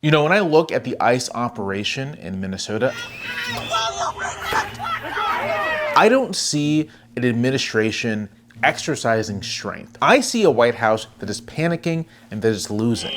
You know, when I look at the ICE operation in Minnesota, I don't see an administration exercising strength. I see a White House that is panicking and that is losing.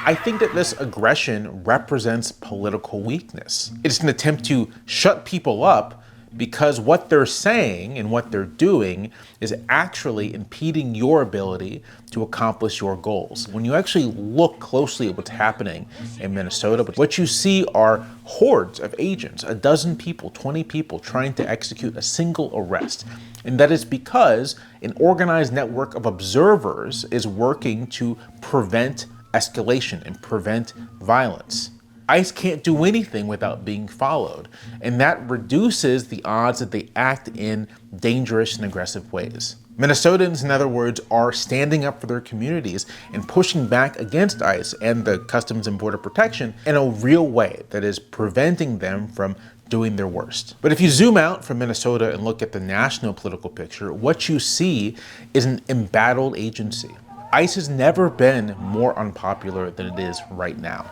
I think that this aggression represents political weakness. It's an attempt to shut people up because what they're saying and what they're doing is actually impeding your ability to accomplish your goals. When you actually look closely at what's happening in Minnesota, what you see are hordes of agents, 12 people, 20 people trying to execute a single arrest. And that is because an organized network of observers is working to prevent escalation and prevent violence. ICE can't do anything without being followed, and that reduces the odds that they act in dangerous and aggressive ways. Minnesotans, in other words, are standing up for their communities and pushing back against ICE and the Customs and Border Protection in a real way that is preventing them from doing their worst. But if you zoom out from Minnesota and look at the national political picture, what you see is an embattled agency. ICE has never been more unpopular than it is right now.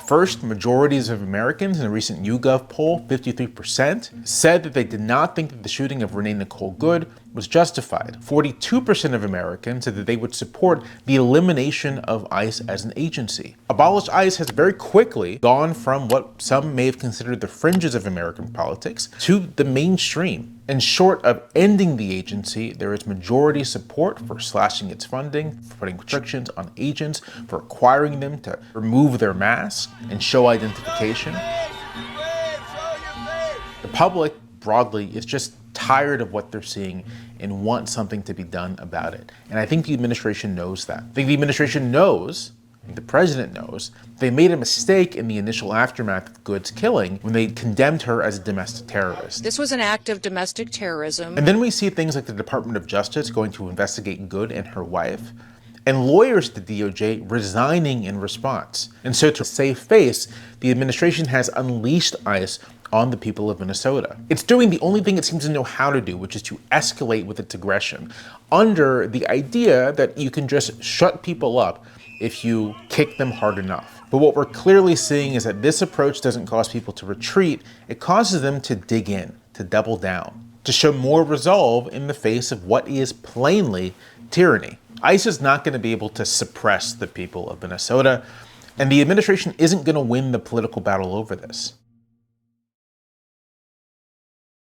First, majorities of Americans in a recent YouGov poll, 53%, said that they did not think that the shooting of Renee Good was justified. 42% of Americans said that they would support the elimination of ICE as an agency. Abolish ICE has very quickly gone from what some may have considered the fringes of American politics to the mainstream. And short of ending the agency, there is majority support for slashing its funding, for putting restrictions on agents, for requiring them to remove their masks and show identification. The public, broadly, is just tired of what they're seeing and want something to be done about it. And I think the administration knows that. I think the administration knows, the president knows, they made a mistake in the initial aftermath of Good's killing when they condemned her as a domestic terrorist. This was an act of domestic terrorism. And then we see things like the Department of Justice going to investigate Good and her wife, and lawyers at the DOJ resigning in response. And so to save face, the administration has unleashed ICE on the people of Minnesota. It's doing the only thing it seems to know how to do, which is to escalate with its aggression, under the idea that you can just shut people up if you kick them hard enough. But what we're clearly seeing is that this approach doesn't cause people to retreat, it causes them to dig in, to double down, to show more resolve in the face of what is plainly tyranny. ICE is not going to be able to suppress the people of Minnesota, and the administration isn't going to win the political battle over this.